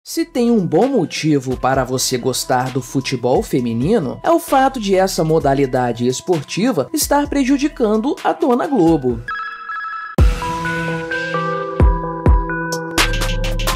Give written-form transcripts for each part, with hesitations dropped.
Se tem um bom motivo para você gostar do futebol feminino, é o fato de essa modalidade esportiva estar prejudicando a Dona Globo.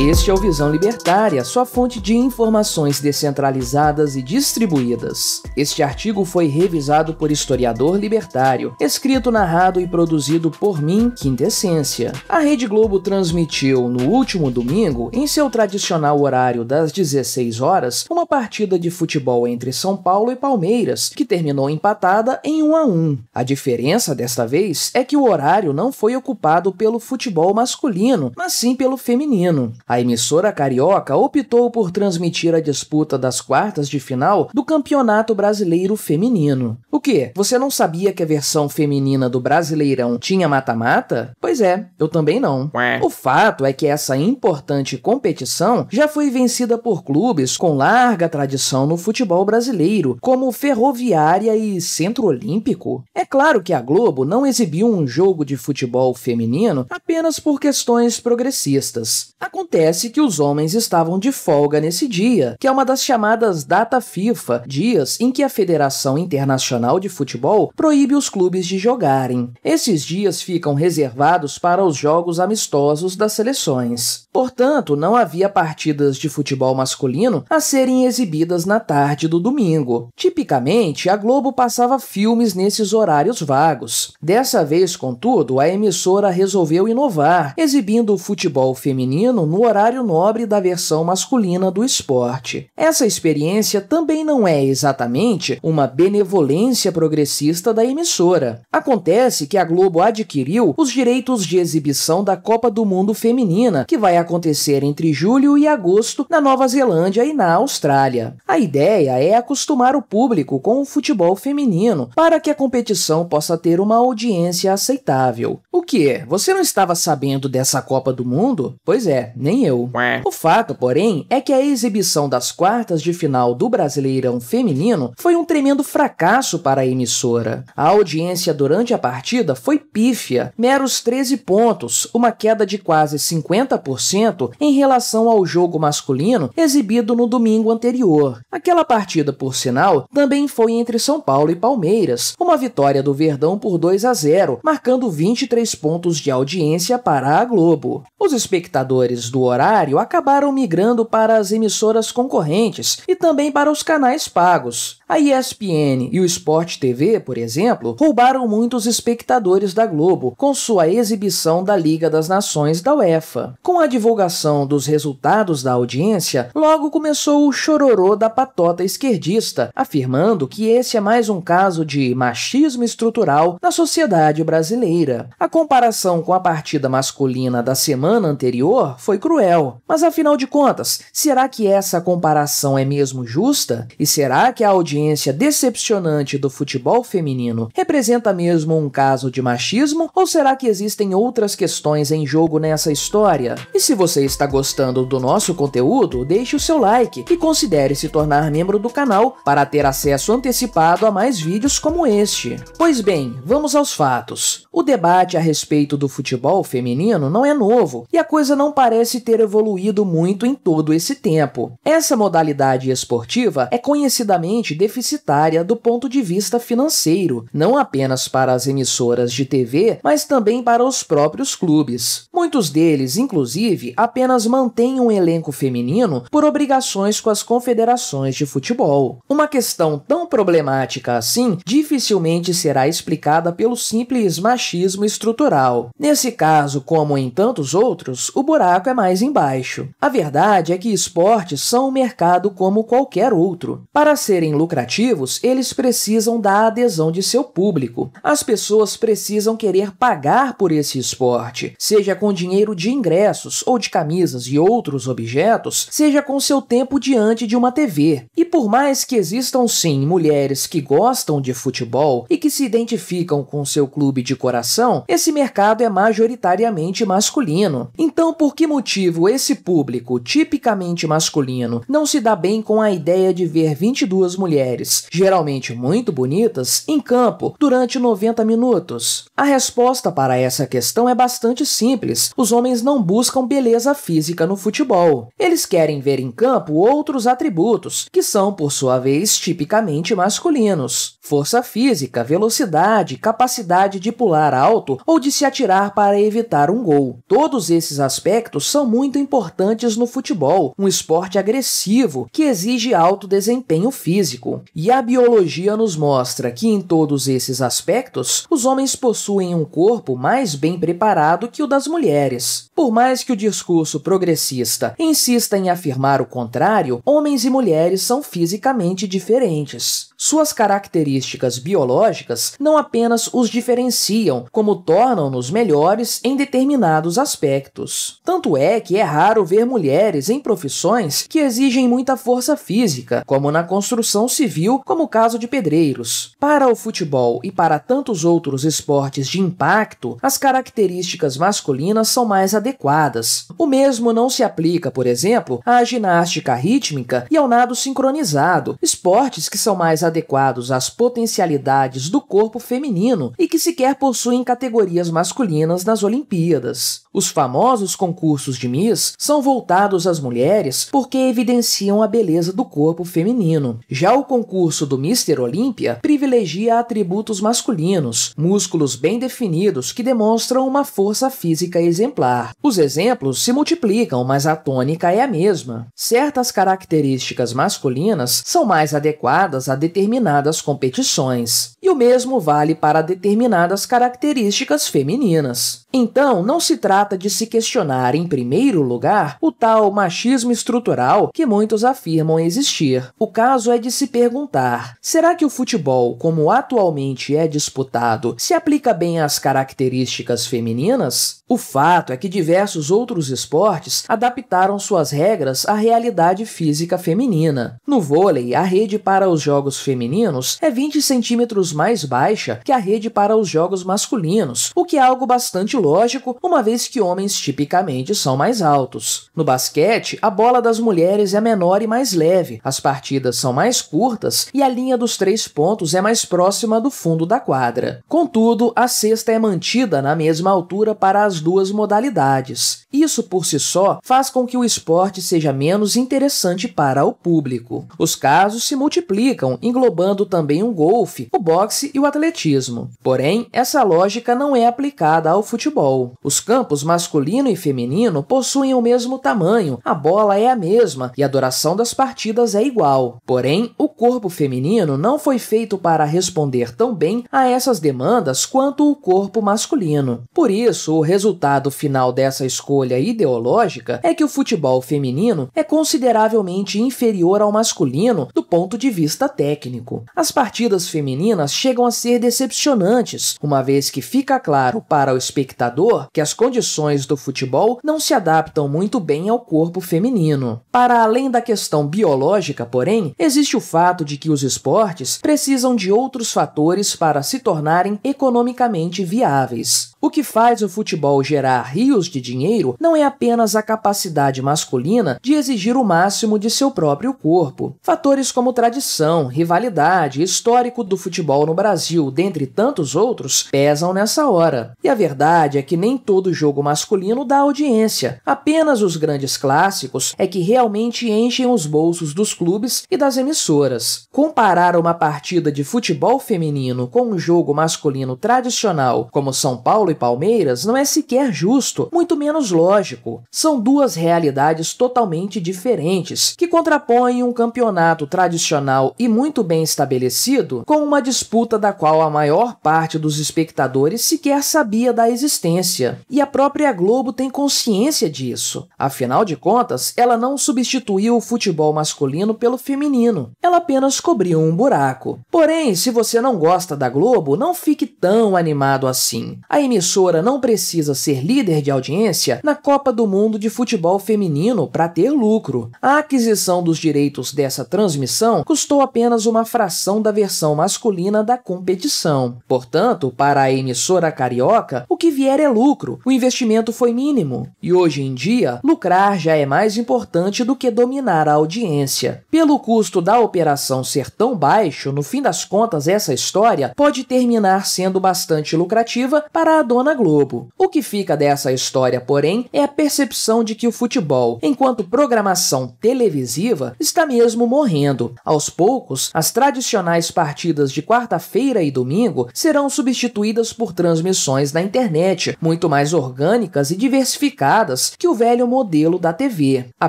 Este é o Visão Libertária, sua fonte de informações descentralizadas e distribuídas. Este artigo foi revisado por historiador libertário, escrito, narrado e produzido por mim, Quintessência. A Rede Globo transmitiu, no último domingo, em seu tradicional horário das 16 horas, uma partida de futebol entre São Paulo e Palmeiras, que terminou empatada em 1-1. A diferença desta vez é que o horário não foi ocupado pelo futebol masculino, mas sim pelo feminino. A emissora carioca optou por transmitir a disputa das quartas de final do Campeonato Brasileiro Feminino. O quê? Você não sabia que a versão feminina do Brasileirão tinha mata-mata? Pois é, eu também não. O fato é que essa importante competição já foi vencida por clubes com larga tradição no futebol brasileiro, como Ferroviária e Centro Olímpico. É claro que a Globo não exibiu um jogo de futebol feminino apenas por questões progressistas. Acontece que os homens estavam de folga nesse dia, que é uma das chamadas data FIFA, dias em que a Federação Internacional de Futebol proíbe os clubes de jogarem. Esses dias ficam reservados para os jogos amistosos das seleções. Portanto, não havia partidas de futebol masculino a serem exibidas na tarde do domingo. Tipicamente, a Globo passava filmes nesses horários vagos. Dessa vez, contudo, a emissora resolveu inovar, exibindo o futebol feminino no horário nobre da versão masculina do esporte. Essa experiência também não é exatamente uma benevolência progressista da emissora. Acontece que a Globo adquiriu os direitos de exibição da Copa do Mundo Feminina, que vai acontecer entre julho e agosto na Nova Zelândia e na Austrália. A ideia é acostumar o público com o futebol feminino para que a competição possa ter uma audiência aceitável. O quê? Você não estava sabendo dessa Copa do Mundo? Pois é, nem eu. O fato, porém, é que a exibição das quartas de final do Brasileirão Feminino foi um tremendo fracasso para a emissora. A audiência durante a partida foi pífia, meros 13 pontos, uma queda de quase 50% em relação ao jogo masculino exibido no domingo anterior. Aquela partida, por sinal, também foi entre São Paulo e Palmeiras, uma vitória do Verdão por 2-0, marcando 23 pontos de audiência para a Globo. Os espectadores do horário acabaram migrando para as emissoras concorrentes e também para os canais pagos. A ESPN e o Sport TV, por exemplo, roubaram muitos espectadores da Globo com sua exibição da Liga das Nações da UEFA. Com a divulgação dos resultados da audiência, logo começou o chororô da patota esquerdista, afirmando que esse é mais um caso de machismo estrutural na sociedade brasileira. A comparação com a partida masculina da semana anterior foi cruel, mas afinal de contas, será que essa comparação é mesmo justa? E será que a audiência decepcionante do futebol feminino representa mesmo um caso de machismo, ou será que existem outras questões em jogo nessa história? E se você está gostando do nosso conteúdo, deixe o seu like e considere se tornar membro do canal para ter acesso antecipado a mais vídeos como este. Pois bem, vamos aos fatos. O debate a respeito do futebol feminino não é novo e a coisa não parece ter evoluído muito em todo esse tempo. Essa modalidade esportiva é conhecidamente deficitária do ponto de vista financeiro, não apenas para as emissoras de TV, mas também para os próprios clubes. Muitos deles, inclusive, apenas mantêm um elenco feminino por obrigações com as confederações de futebol. Uma questão tão problemática assim dificilmente será explicada pelo simples machismo estrutural. Nesse caso, como em tantos outros, o buraco é mais embaixo. A verdade é que esportes são um mercado como qualquer outro. Para serem lucrativos, eles precisam da adesão de seu público. As pessoas precisam querer pagar por esse esporte, seja com dinheiro de ingressos ou de camisas e outros objetos, seja com seu tempo diante de uma TV. E por mais que existam sim mulheres que gostam de futebol e que se identificam com seu clube de coração, esse mercado é majoritariamente masculino. Então, por que motivo motivo esse público, tipicamente masculino, não se dá bem com a ideia de ver 22 mulheres, geralmente muito bonitas, em campo durante 90 minutos? A resposta para essa questão é bastante simples. Os homens não buscam beleza física no futebol. Eles querem ver em campo outros atributos, que são, por sua vez, tipicamente masculinos. Força física, velocidade, capacidade de pular alto ou de se atirar para evitar um gol. Todos esses aspectos são muito importantes no futebol, um esporte agressivo que exige alto desempenho físico. E a biologia nos mostra que em todos esses aspectos, os homens possuem um corpo mais bem preparado que o das mulheres. Por mais que o discurso progressista insista em afirmar o contrário, homens e mulheres são fisicamente diferentes. Suas características biológicas não apenas os diferenciam, como tornam-nos melhores em determinados aspectos. Tanto é que é raro ver mulheres em profissões que exigem muita força física, como na construção civil, como o caso de pedreiros. Para o futebol e para tantos outros esportes de impacto, as características masculinas são mais adequadas. O mesmo não se aplica, por exemplo, à ginástica rítmica e ao nado sincronizado, esportes que são mais adequados às potencialidades do corpo feminino e que sequer possuem categorias masculinas nas Olimpíadas. Os famosos concursos de Miss são voltados às mulheres porque evidenciam a beleza do corpo feminino. Já o concurso do Mr. Olímpia privilegia atributos masculinos, músculos bem definidos que demonstram uma força física exemplar. Os exemplos se multiplicam, mas a tônica é a mesma. Certas características masculinas são mais adequadas a determinadas competições, e o mesmo vale para determinadas características femininas. Então, não se trata de se questionar, em primeiro lugar, o tal machismo estrutural que muitos afirmam existir. O caso é de se perguntar: será que o futebol, como atualmente é disputado, se aplica bem às características femininas? O fato é que diversos outros esportes adaptaram suas regras à realidade física feminina. No vôlei, a rede para os jogos femininos é 20 centímetros mais baixa que a rede para os jogos masculinos, o que é algo bastante lógico, uma vez que homens tipicamente são mais altos. No basquete, a bola das mulheres é menor e mais leve, as partidas são mais curtas e a linha dos 3 pontos é mais próxima do fundo da quadra. Contudo, a cesta é mantida na mesma altura para as duas modalidades. Isso por si só faz com que o esporte seja menos interessante para o público. Os casos se multiplicam, englobando também o golfe, o boxe e o atletismo. Porém, essa lógica não é aplicada ao futebol. Os campos masculino e feminino possuem o mesmo tamanho, a bola é a mesma e a duração das partidas é igual. Porém, o corpo feminino não foi feito para responder tão bem a essas demandas quanto o corpo masculino. Por isso, o resultado final dessa escolha ideológica é que o futebol feminino é consideravelmente inferior ao masculino do ponto de vista técnico. As partidas femininas chegam a ser decepcionantes, uma vez que fica claro para o espectador que as condições do futebol não se adaptam muito bem ao corpo feminino. Para além da questão biológica, porém, existe o fato de que os esportes precisam de outros fatores para se tornarem economicamente viáveis. O que faz o futebol gerar rios de dinheiro não é apenas a capacidade masculina de exigir o máximo de seu próprio corpo. Fatores como tradição, rivalidade, histórico do futebol no Brasil, dentre tantos outros, pesam nessa hora. E a verdade é que nem todo jogo masculino dá audiência. Apenas os grandes clássicos é que realmente enchem os bolsos dos clubes e das emissoras. Comparar uma partida de futebol feminino com um jogo masculino tradicional, como São Paulo e Palmeiras, não é sequer justo, muito menos lógico. São duas realidades totalmente diferentes, que contrapõem um campeonato tradicional e muito bem estabelecido com uma disputa da qual a maior parte dos espectadores sequer sabia da existência. E a própria Globo tem consciência disso. Afinal de contas, ela não substituiu o futebol masculino pelo feminino. Ela apenas cobriu um buraco. Porém, se você não gosta da Globo, não fique tão animado assim. A emissora não precisa ser líder de audiência na Copa do Mundo de futebol feminino para ter lucro. A aquisição dos direitos dessa transmissão custou apenas uma fração da versão masculina da competição. Portanto, para a emissora carioca, o que vier é lucro, o investimento foi mínimo. E hoje em dia, lucrar já é mais importante do que dominar a audiência. Pelo custo da operação ser tão baixo, no fim das contas essa história pode terminar sendo bastante lucrativa para a dona Globo. O que fica dessa história, porém, é a percepção de que o futebol, enquanto programação televisiva, está mesmo morrendo. Aos poucos, as tradicionais partidas de quarta-feira e domingo serão substituídas por transmissões na internet, muito mais orgânicas e diversificadas que o velho modelo da TV. A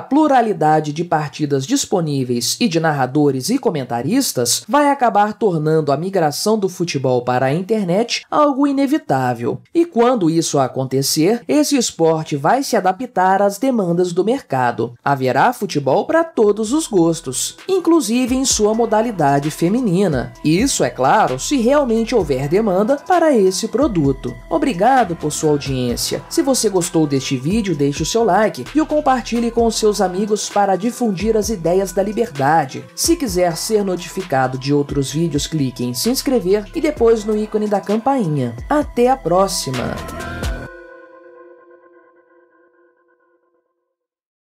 pluralidade de partidas disponíveis e de narradores e comentaristas vai acabar tornando a migração do futebol para a internet algo inevitável. E quando isso acontecer, esse esporte vai se adaptar às demandas do mercado. Haverá futebol para todos os gostos, inclusive em sua modalidade feminina. Isso, é claro, se realmente houver demanda para esse produto. Obrigado por sua audiência. Se você gostou deste vídeo, deixe o seu like e o compartilhe com os seus amigos para difundir as ideias da liberdade. Se quiser ser notificado de outros vídeos, clique em se inscrever e depois no ícone da campainha. Até a próxima!